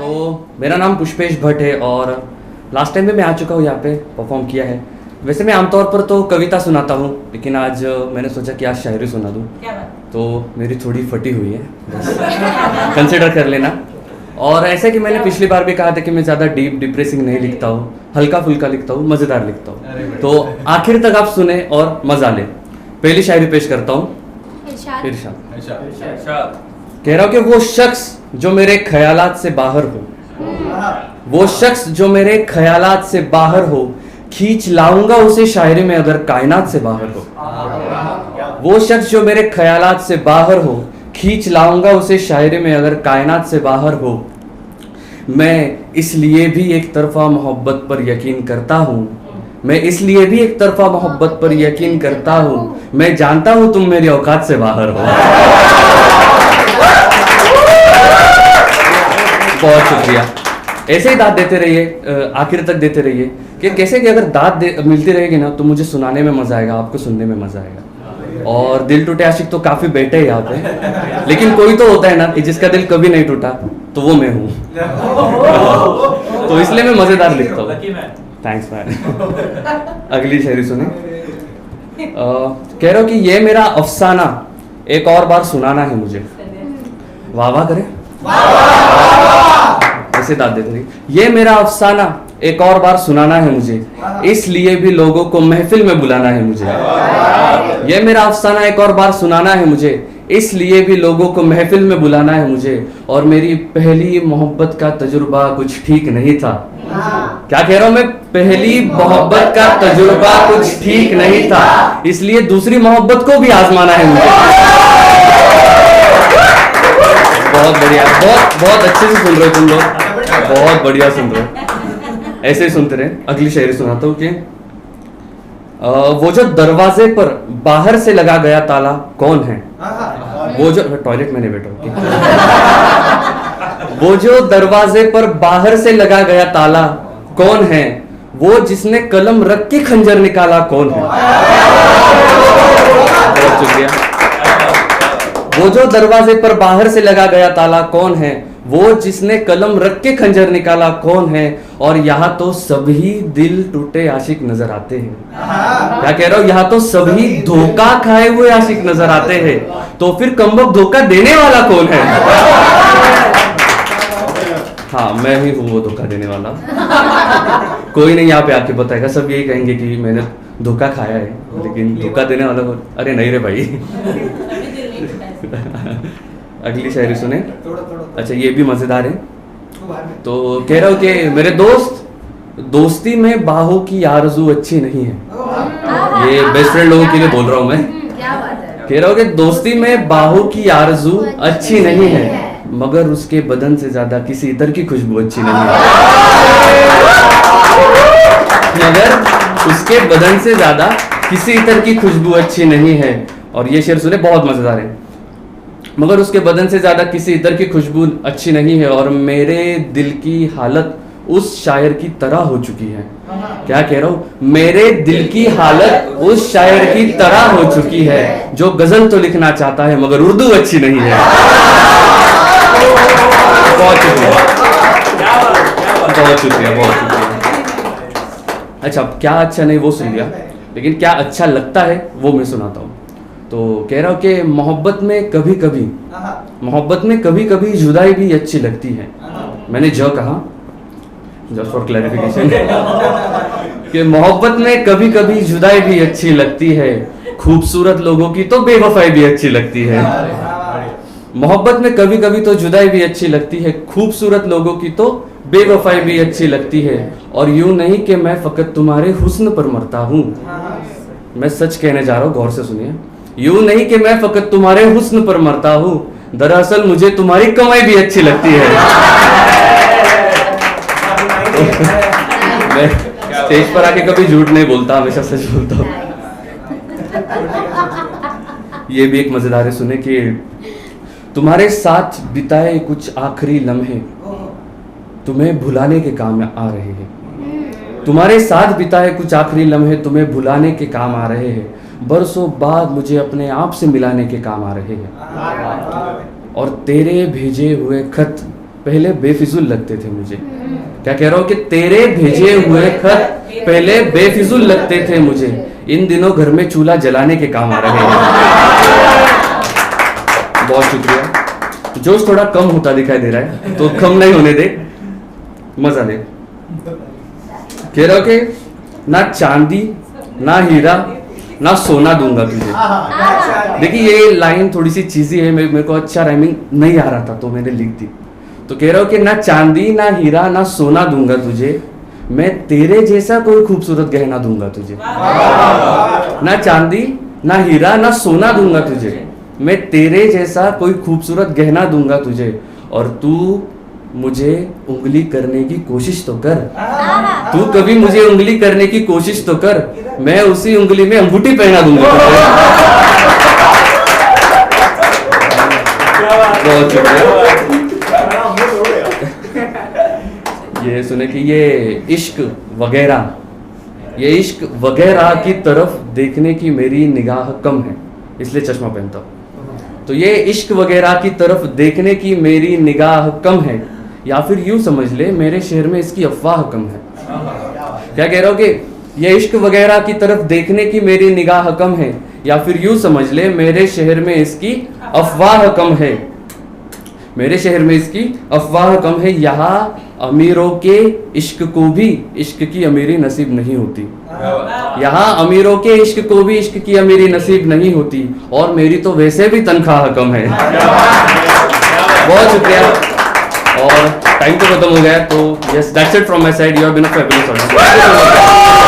तो मेरा नाम पुष्पेश भट्ट है और लास्ट टाइम भी मैं आ चुका हूँ यहाँ पे परफॉर्म किया है। वैसे मैं आमतौर पर तो कविता सुनाता हूँ, लेकिन आज मैंने सोचा कि आज शायरी सुना दूँ। क्या बात? तो मेरी थोड़ी फटी हुई है, कंसिडर कर लेना। और ऐसे कि मैंने पिछली बार भी कहा था कि मैं ज़्यादा डीप डिप्रेसिंग नहीं लिखता हूँ, हल्का फुल्का लिखता हूँ, मज़ेदार लिखता हूँ। तो आखिर तक आप सुने और मज़ा लें। पहली शायरी पेश करता हूँ। इरशाद। कह रहा हूँ कि वो शख्स जो मेरे ख्यालात से बाहर हो, वो शख्स जो मेरे ख्यालात से बाहर हो, खींच लाऊंगा उसे शायरी में अगर कायनात से बाहर हो। वो शख्स जो मेरे ख्यालात से बाहर हो, खींच लाऊंगा उसे शायरी में अगर कायनात से बाहर हो। मैं इसलिए भी एक तरफा मोहब्बत पर यकीन करता हूँ, मैं इसलिए भी एक तरफा मोहब्बत पर यकीन करता हूँ। मैं जानता हूँ तुम मेरी औकात से बाहर हो। बहुत शुक्रिया। ऐसे ही दाद देते रहिए, आखिर तक देते रहिए कि कैसे कि अगर दाद मिलती रहेगी ना तो मुझे सुनाने में मजा आएगा, आपको सुनने में मजा आएगा। और दिल टूटे आशिक तो काफी बैठे हैं यहाँ पे, लेकिन कोई तो होता है ना कि जिसका दिल कभी नहीं टूटा, तो वो मैं हूँ। तो इसलिए मैं मजेदार लिखता हूँ। Thanks man. अगली शायरी सुने। कह रहा हूँ कि ये मेरा अफसाना एक और बार सुनाना है मुझे। वाह वाह करें, ऐसे दाद देते रहिए। ये मेरा अफसाना एक और बार सुनाना है मुझे, इसलिए भी लोगों को महफिल में बुलाना है मुझे। ये मेरा अफसाना एक और बार सुनाना है मुझे, इसलिए भी लोगों को महफिल में बुलाना है मुझे। और मेरी पहली मोहब्बत का तजुर्बा कुछ ठीक नहीं था। क्या कह रहा हूं मैं? पहली मोहब्बत का तजुर्बा कुछ ठीक नहीं था, इसलिए दूसरी मोहब्बत को भी आजमाना है मुझे। बहुत बढ़िया, बहुत अच्छे से सुन रहे हो तुम लोग, बहुत बढ़िया सुन रहे हो। ऐसे ही सुनते रहे। अगली शायरी सुनाता हूँ कि वो जो दरवाजे पर बाहर से लगा गया ताला कौन है? वो जो टॉयलेट में नहीं बैठा, वो जो दरवाजे पर बाहर से लगा गया ताला कौन है? वो जिसने कलम रख के खंजर निकाला कौन है? बहुत शुक्रिया। वो जो दरवाजे पर बाहर से लगा गया ताला कौन है? वो जिसने कलम रख के खंजर निकाला कौन है? और यहाँ तो सभी दिल टूटे आशिक नजर आते हैं। क्या कह रहा हूँ? यहाँ तो सभी धोखा खाए हुए आशिक नजर आते हैं। तो फिर कमबख्त धोखा देने वाला कौन है? हाँ, मैं ही हूँ वो धोखा देने वाला। कोई नहीं यहाँ पे आके बताएगा, सब यही कहेंगे कि मैंने धोखा खाया है, लेकिन धोखा देने वाला कौन? अरे नहीं रे भाई। अगली शायरी सुने। अच्छा, ये भी मजेदार है। तो कह रहा हूँ कि मेरे दोस्त, दोस्ती में बाहों की आरज़ू अच्छी नहीं है। ये बेस्ट फ्रेंड लोगों के लिए बोल रहा हूँ मैं। कह रहा हूँ कि दोस्ती में बाहों की आरज़ू अच्छी नहीं है, मगर उसके बदन से ज्यादा किसी इतर की खुशबू अच्छी नहीं है। मगर उसके बदन से ज्यादा किसी इतर की खुशबू अच्छी नहीं है। और ये शेर सुने, बहुत मजेदार है। मगर उसके बदन से ज्यादा किसी इतर की खुशबू अच्छी नहीं है, और मेरे दिल की हालत उस शायर की तरह हो चुकी है। क्या कह रहा हूँ? मेरे दिल की हालत उस शायर की तरह हो चुकी है, जो गजल तो लिखना चाहता है मगर उर्दू अच्छी नहीं है। बहुत शुक्रिया, बहुत शुक्रिया, बहुत शुक्रिया। अच्छा, क्या अच्छा नहीं वो सुन लिया, लेकिन क्या अच्छा लगता है वो मैं सुनाता हूँ। तो कह रहा हूँ कि मोहब्बत में कभी कभी जुदाई भी अच्छी लगती है। मैंने जो कहा, जस्ट फॉर क्लैरिफिकेशन, कि मोहब्बत में कभी कभी जुदाई भी अच्छी लगती है, खूबसूरत लोगों की तो बेवफाई भी अच्छी लगती है। मोहब्बत में कभी कभी तो जुदाई भी अच्छी लगती है, खूबसूरत लोगों की तो बेवफाई भी अच्छी लगती है। और यूं नहीं कि मैं फकत तुम्हारे हुस्न पर मरता हूँ। मैं सच कहने जा रहा हूँ, गौर से सुनिए। यूं नहीं कि मैं फकत तुम्हारे हुस्न पर मरता हूँ, दरअसल मुझे तुम्हारी कमाई भी अच्छी लगती है। मैं स्टेज पर आके कभी झूठ नहीं बोलता, हमेशा सच बोलता हूँ। ये भी एक मजेदार है, सुने कि तुम्हारे साथ बिताए कुछ आखिरी लम्हे तुम्हें भुलाने के काम आ रहे हैं। तुम्हारे साथ बिताए कुछ आखिरी लम्हे तुम्हें भुलाने के काम आ रहे हैं, बरसों बाद मुझे अपने आप से मिलाने के काम आ रहे हैं। और तेरे भेजे हुए खत पहले बेफिजुल लगते थे मुझे। क्या कह रहा हूँ कि तेरे भेजे हुए खत पहले बेफिजुल लगते थे मुझे, इन दिनों घर में चूल्हा जलाने के काम आ रहे हैं। बहुत शुक्रिया। जोश थोड़ा कम होता दिखाई दे रहा है, तो कम नहीं होने दे, मजा ले। कह रहा हूँ कि ना चांदी ना हीरा ना सोना दूंगा तुझे। देखिए ये लाइन थोड़ी सी चीजी है, मेरे को अच्छा राइमिंग नहीं आ रहा था तो मैंने लिख दी। तो कह रहा हूँ कि ना चांदी ना हीरा ना सोना दूंगा तुझे, मैं तेरे जैसा कोई खूबसूरत गहना दूंगा तुझे। ना चांदी ना हीरा ना सोना दूंगा तुझे, मैं तेरे जैसा कोई खूबसूरत गहना दूंगा तुझे, और तू मुझे उंगली करने की कोशिश तो कर। तू कभी मुझे उंगली करने की कोशिश तो कर, मैं उसी उंगली में अंगूठी पहना दूंगा तुझे। बहुत शुक्रिया। ये सुने कि ये इश्क वगैरह की तरफ देखने की मेरी निगाह कम है, इसलिए चश्मा पहनता हूं। तो ये इश्क वगैरह की तरफ देखने की मेरी निगाह कम है, या फिर यूं समझ ले मेरे शहर में इसकी अफवाह कम है। क्या कह रहा हूं कि ये इश्क वगैरह की तरफ देखने की मेरी निगाह कम है, या फिर यूं समझ ले मेरे शहर में इसकी अफवाह कम है। मेरे शहर में इसकी अफवाह कम है, यहाँ अमीरों के इश्क को भी इश्क की अमीरी नसीब नहीं होती। यहाँ अमीरों के इश्क को भी इश्क की अमीरी नसीब नहीं होती, और मेरी तो वैसे भी तनख्वाह कम है। बहुत शुक्रिया। और टाइम तो खत्म हो गया, तो yes that's it from my side. You have been a fabulous audience.